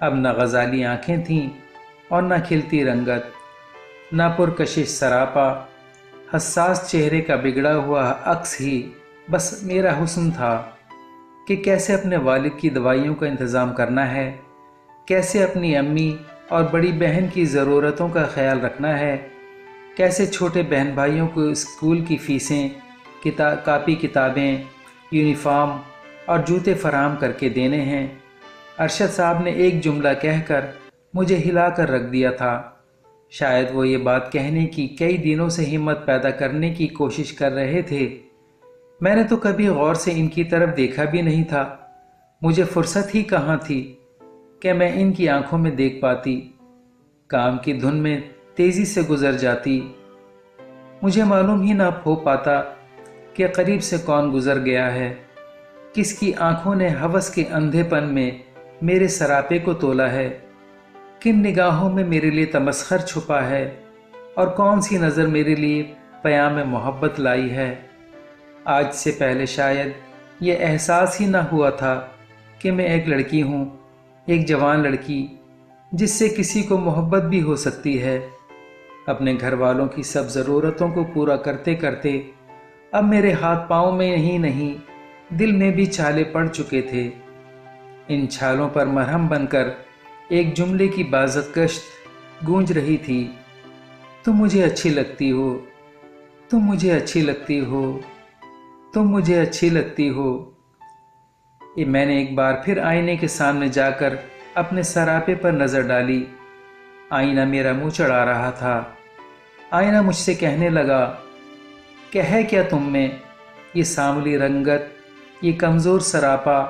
اب نہ غزالی آنکھیں تھیں اور نہ کھلتی رنگت، نہ پرکشش سراپا، حساس چہرے کا بگڑا ہوا عکس ہی بس میرا حسن تھا کہ کیسے اپنے والد کی دوائیوں کا انتظام کرنا ہے، کیسے اپنی امی اور بڑی بہن کی ضرورتوں کا خیال رکھنا ہے، کیسے چھوٹے بہن بھائیوں کو اسکول کی فیسیں، کاپی کتابیں، یونیفارم اور جوتے فراہم کر کے دینے ہیں۔ ارشد صاحب نے ایک جملہ کہہ کر مجھے ہلا کر رکھ دیا تھا۔ شاید وہ یہ بات کہنے کی کئی دنوں سے ہمت پیدا کرنے کی کوشش کر رہے تھے۔ میں نے تو کبھی غور سے ان کی طرف دیکھا بھی نہیں تھا۔ مجھے فرصت ہی کہاں تھی کہ میں ان کی آنکھوں میں دیکھ پاتی۔ کام کی دھن میں تیزی سے گزر جاتی۔ مجھے معلوم ہی نہ ہو پاتا کہ قریب سے کون گزر گیا ہے، کس کی آنکھوں نے ہوس کے اندھے پن میں میرے سراپے کو تولا ہے، کن نگاہوں میں میرے لیے تمسخر چھپا ہے، اور کون سی نظر میرے لیے پیام محبت لائی ہے۔ آج سے پہلے شاید یہ احساس ہی نہ ہوا تھا کہ میں ایک لڑکی ہوں، ایک جوان لڑکی جس سے کسی کو محبت بھی ہو سکتی ہے۔ اپنے گھر والوں کی سب ضرورتوں کو پورا کرتے کرتے اب میرے ہاتھ پاؤں میں ہی نہیں، دل میں بھی چھالے پڑ چکے تھے۔ ان چھالوں پر مرہم بن کر ایک جملے کی بازت کشت گونج رہی تھی، تم مجھے اچھی لگتی ہو، تم مجھے اچھی لگتی ہو، تم مجھے اچھی لگتی ہو۔ یہ میں نے ایک بار پھر آئینے کے سامنے جا کر اپنے سراپے پر نظر ڈالی۔ آئینہ میرا منہ چڑھا رہا تھا۔ آئینہ مجھ سے کہنے لگا کہ ہے کیا تم میں یہ سانولی رنگت، یہ کمزور سراپا؟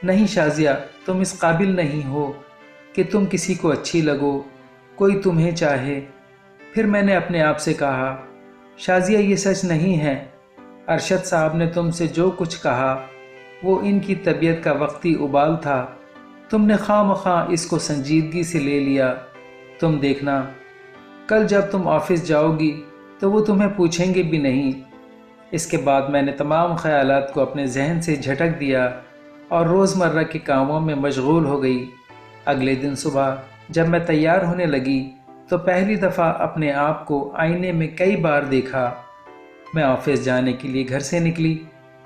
نہیں شازیہ، تم اس قابل نہیں ہو کہ تم کسی کو اچھی لگو، کوئی تمہیں چاہے۔ پھر میں نے اپنے آپ سے کہا، شازیہ یہ سچ نہیں ہے۔ ارشد صاحب نے تم سے جو کچھ کہا وہ ان کی طبیعت کا وقتی ابال تھا، تم نے خواہ مخواہ اس کو سنجیدگی سے لے لیا۔ تم دیکھنا، کل جب تم آفس جاؤ گی تو وہ تمہیں پوچھیں گے بھی نہیں۔ اس کے بعد میں نے تمام خیالات کو اپنے ذہن سے جھٹک دیا اور روزمرہ کے کاموں میں مشغول ہو گئی۔ اگلے دن صبح جب میں تیار ہونے لگی تو پہلی دفعہ اپنے آپ کو آئینے میں کئی بار دیکھا۔ میں آفس جانے کے لیے گھر سے نکلی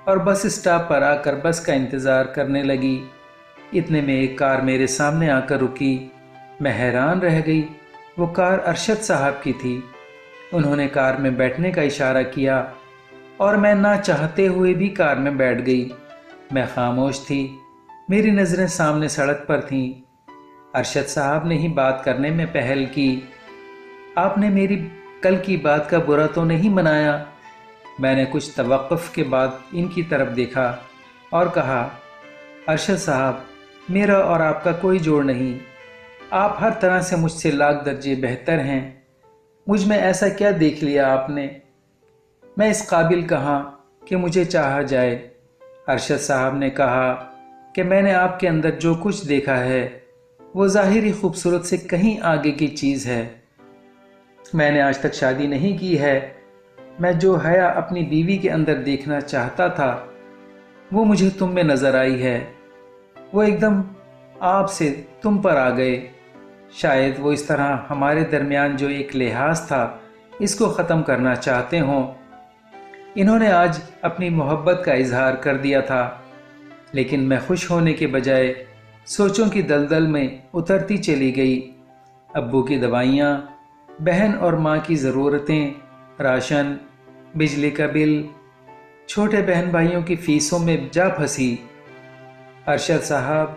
اور بس اسٹاپ پر آ کر بس کا انتظار کرنے لگی۔ اتنے میں ایک کار میرے سامنے آ کر رکی۔ میں حیران رہ گئی، وہ کار ارشد صاحب کی تھی۔ انہوں نے کار میں بیٹھنے کا اشارہ کیا اور میں نہ چاہتے ہوئے بھی کار میں بیٹھ گئی۔ میں خاموش تھی، میری نظریں سامنے سڑک پر تھیں۔ ارشد صاحب نے ہی بات کرنے میں پہل کی۔ آپ نے میری کل کی بات کا برا تو نہیں منایا؟ میں نے کچھ توقف کے بعد ان کی طرف دیکھا اور کہا، ارشد صاحب، میرا اور آپ کا کوئی جوڑ نہیں۔ آپ ہر طرح سے مجھ سے لاکھ درجے بہتر ہیں۔ مجھ میں ایسا کیا دیکھ لیا آپ نے؟ میں اس قابل کہاں کہ مجھے چاہا جائے؟ ارشد صاحب نے کہا کہ میں نے آپ کے اندر جو کچھ دیکھا ہے وہ ظاہری خوبصورت سے کہیں آگے کی چیز ہے۔ میں نے آج تک شادی نہیں کی ہے۔ میں جو حیا اپنی بیوی کے اندر دیکھنا چاہتا تھا وہ مجھے تم میں نظر آئی ہے۔ وہ ایک دم آپ سے تم پر آ گئے۔ شاید وہ اس طرح ہمارے درمیان جو ایک لحاظ تھا اس کو ختم کرنا چاہتے ہوں۔ انہوں نے آج اپنی محبت کا اظہار کر دیا تھا، لیکن میں خوش ہونے کے بجائے سوچوں کی دلدل میں اترتی چلی گئی۔ ابو کی دوائیاں، بہن اور ماں کی ضرورتیں، راشن، بجلی کا بل، چھوٹے بہن بھائیوں کی فیسوں میں جا پھنسی۔ ارشد صاحب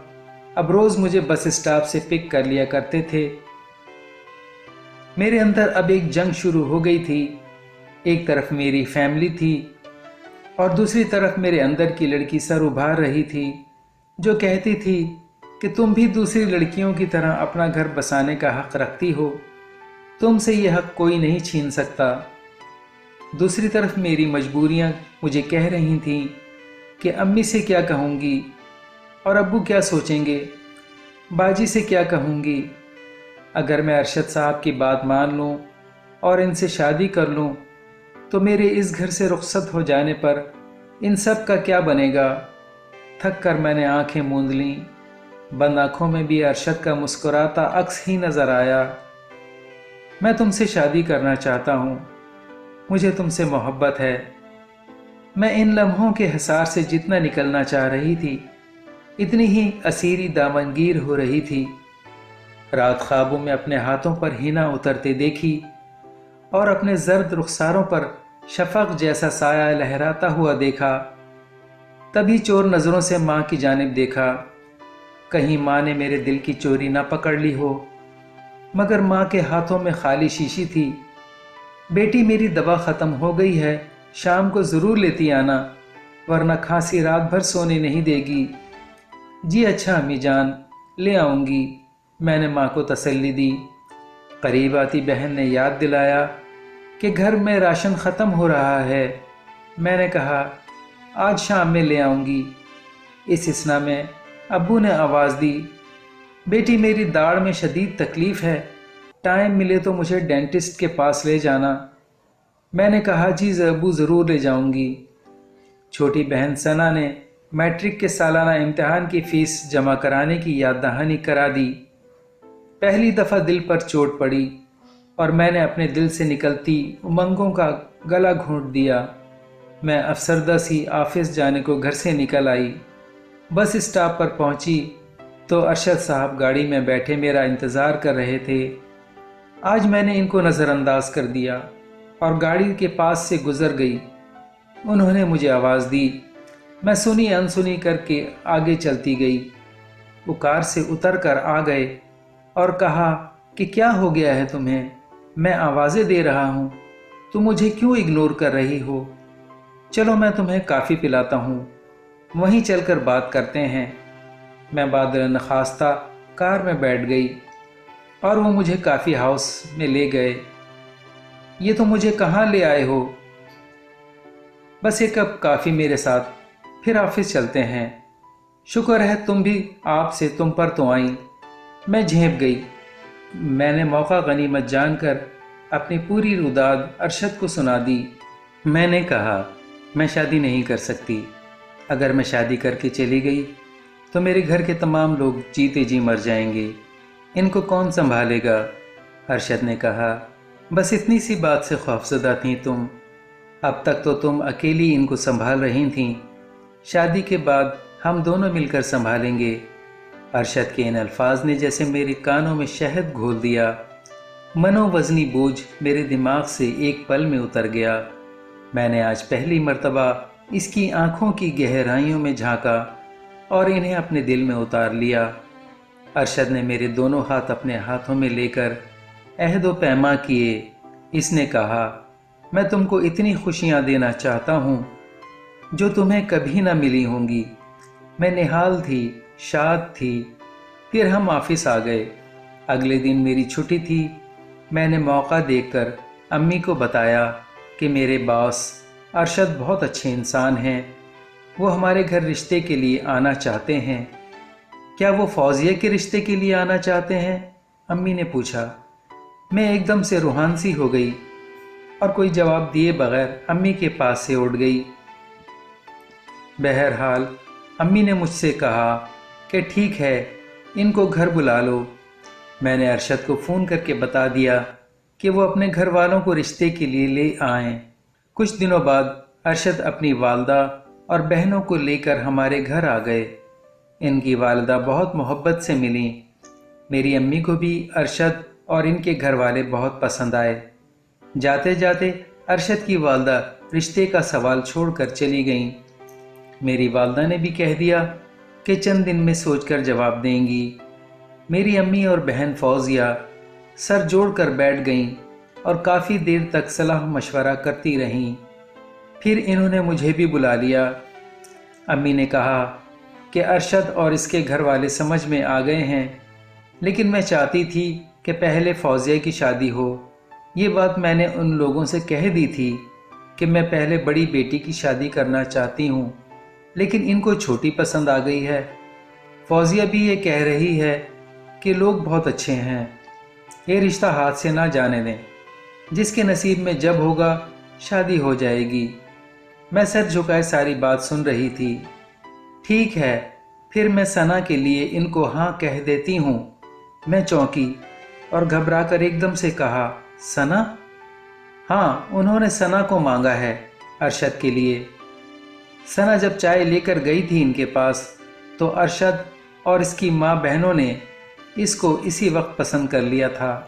اب روز مجھے بس اسٹاپ سے پک کر لیا کرتے تھے۔ میرے اندر اب ایک جنگ شروع ہو گئی تھی۔ ایک طرف میری فیملی تھی اور دوسری طرف میرے اندر کی لڑکی سر ابھار رہی تھی جو کہتی تھی کہ تم بھی دوسری لڑکیوں کی طرح اپنا گھر بسانے کا حق رکھتی ہو، تم سے یہ حق کوئی نہیں چھین سکتا۔ دوسری طرف میری مجبوریاں مجھے کہہ رہی تھیں کہ امی سے کیا کہوں گی اور ابو کیا سوچیں گے، باجی سے کیا کہوں گی۔ اگر میں ارشد صاحب کی بات مان لوں اور ان سے شادی کر لوں تو میرے اس گھر سے رخصت ہو جانے پر ان سب کا کیا بنے گا؟ تھک کر میں نے آنکھیں موند لیں۔ بند آنکھوں میں بھی ارشد کا مسکراتا عکس ہی نظر آیا۔ میں تم سے شادی کرنا چاہتا ہوں، مجھے تم سے محبت ہے۔ میں ان لمحوں کے حصار سے جتنا نکلنا چاہ رہی تھی، اتنی ہی اسیری دامنگیر ہو رہی تھی۔ رات خوابوں میں اپنے ہاتھوں پر ہینا اترتے دیکھی اور اپنے زرد رخساروں پر شفق جیسا سایہ لہراتا ہوا دیکھا۔ تبھی چور نظروں سے ماں کی جانب دیکھا، کہیں ماں نے میرے دل کی چوری نہ پکڑ لی ہو، مگر ماں کے ہاتھوں میں خالی شیشی تھی۔ بیٹی میری دوا ختم ہو گئی ہے، شام کو ضرور لیتی آنا، ورنہ کھانسی رات بھر سونے نہیں دے گی۔ جی اچھا امی جان، لے آؤں گی، میں نے ماں کو تسلی دی۔ قریب آتی بہن نے یاد دلایا کہ گھر میں راشن ختم ہو رہا ہے۔ میں نے کہا آج شام میں لے آؤں گی۔ اس اثنا میں ابو نے آواز دی، بیٹی میری داڑھ میں شدید تکلیف ہے، ٹائم ملے تو مجھے ڈینٹسٹ کے پاس لے جانا۔ میں نے کہا جی ابو ضرور لے جاؤں گی۔ چھوٹی بہن ثنا نے میٹرک کے سالانہ امتحان کی فیس جمع کرانے کی یاد دہانی کرا دی۔ پہلی دفعہ دل پر چوٹ پڑی اور میں نے اپنے دل سے نکلتی امنگوں کا گلا گھونٹ دیا۔ میں افسردہ سی آفس جانے کو گھر سے نکل آئی۔ بس اسٹاپ پر پہنچی تو ارشد صاحب گاڑی میں بیٹھے میرا انتظار کر رہے تھے۔ آج میں نے ان کو نظر انداز کر دیا اور گاڑی کے پاس سے گزر گئی۔ انہوں نے مجھے آواز دی، میں سنی انسنی کر کے آگے چلتی گئی۔ وہ کار سے اتر کر آ گئے اور کہا کہ کیا ہو گیا ہے تمہیں؟ میں آوازیں دے رہا ہوں، تم مجھے کیوں اگنور کر رہی ہو؟ چلو میں تمہیں کافی پلاتا ہوں، وہیں چل کر بات کرتے ہیں۔ میں بادل نخواستہ کار میں بیٹھ گئی اور وہ مجھے کافی ہاؤس میں لے گئے۔ یہ تو مجھے کہاں لے آئے ہو؟ بس ایک کپ کافی میرے ساتھ، پھر آفس چلتے ہیں۔ شکر ہے تم بھی آپ سے تم پر تو آئیں۔ میں جھیپ گئی۔ میں نے موقع غنیمت جان کر اپنی پوری روداد ارشد کو سنا دی۔ میں نے کہا میں شادی نہیں کر سکتی، اگر میں شادی کر کے چلی گئی تو میرے گھر کے تمام لوگ جیتے جی مر جائیں گے، ان کو کون سنبھالے گا؟ ارشد نے کہا بس اتنی سی بات سے خوفزدہ تھیں تم، اب تک تو تم اکیلی ان کو سنبھال رہی تھیں، شادی کے بعد ہم دونوں مل کر سنبھالیں گے۔ ارشد کے ان الفاظ نے جیسے میرے کانوں میں شہد گھول دیا۔ منو وزنی بوجھ میرے دماغ سے ایک پل میں اتر گیا۔ میں نے آج پہلی مرتبہ اس کی آنکھوں کی گہرائیوں میں جھانکا اور انہیں اپنے دل میں اتار لیا۔ ارشد نے میرے دونوں ہاتھ اپنے ہاتھوں میں لے کر عہد و پیما کیے۔ اس نے کہا میں تم کو اتنی خوشیاں دینا چاہتا ہوں جو تمہیں کبھی نہ ملی ہوں گی۔ میں نہال تھی، شاد تھی۔ پھر ہم آفس آ گئے۔ اگلے دن میری چھٹی تھی۔ میں نے موقع دیکھ کر امی کو بتایا کہ میرے باس ارشد بہت اچھے انسان ہیں، وہ ہمارے گھر رشتے کے لیے آنا چاہتے ہیں۔ کیا وہ فوزیہ کے رشتے کے لیے آنا چاہتے ہیں؟ امی نے پوچھا۔ میں ایک دم سے روحان سی ہو گئی اور کوئی جواب دیے بغیر امی کے پاس سے اٹھ گئی۔ بہرحال امی نے مجھ سے کہا کہ ٹھیک ہے، ان کو گھر بلا لو۔ میں نے ارشد کو فون کر کے بتا دیا کہ وہ اپنے گھر والوں کو رشتے کے لیے لے آئیں۔ کچھ دنوں بعد ارشد اپنی والدہ اور بہنوں کو لے کر ہمارے گھر آ گئے۔ ان کی والدہ بہت محبت سے ملیں۔ میری امی کو بھی ارشد اور ان کے گھر والے بہت پسند آئے۔ جاتے جاتے ارشد کی والدہ رشتے کا سوال چھوڑ کر چلی گئیں۔ میری والدہ نے بھی کہہ دیا کہ چند دن میں سوچ کر جواب دیں گی۔ میری امی اور بہن فوزیہ سر جوڑ کر بیٹھ گئیں اور کافی دیر تک صلاح مشورہ کرتی رہیں۔ پھر انہوں نے مجھے بھی بلا لیا۔ امی نے کہا کہ ارشد اور اس کے گھر والے سمجھ میں آ گئے ہیں، لیکن میں چاہتی تھی کہ پہلے فوزیہ کی شادی ہو۔ یہ بات میں نے ان لوگوں سے کہہ دی تھی کہ میں پہلے بڑی بیٹی کی شادی کرنا چاہتی ہوں، لیکن ان کو چھوٹی پسند آ گئی ہے۔ فوزیہ بھی یہ کہہ رہی ہے کہ لوگ بہت اچھے ہیں، یہ رشتہ ہاتھ سے نہ جانے دیں، جس کے نصیب میں جب ہوگا شادی ہو جائے گی۔ میں سر جھکائے ساری بات سن رہی تھی۔ ٹھیک ہے، پھر میں ثنا کے لیے ان کو ہاں کہہ دیتی ہوں۔ میں چونکی اور گھبرا کر ایک دم سے کہا، ثنا؟ ہاں، انہوں نے ثنا کو مانگا ہے ارشد کے لیے۔ ثنا جب چائے لے کر گئی تھی ان کے پاس تو ارشد اور اس کی ماں بہنوں نے اس کو اسی وقت پسند کر لیا تھا۔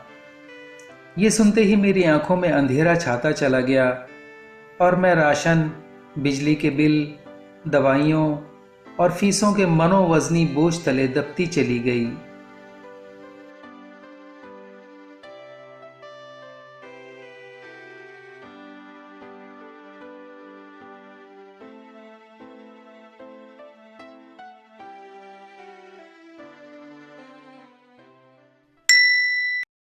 یہ سنتے ہی میری آنکھوں میں اندھیرا چھاتا چلا گیا اور میں راشن، بجلی کے بل، دوائیوں اور فیسوں کے منو وزنی بوجھ تلے دبتی چلی گئی۔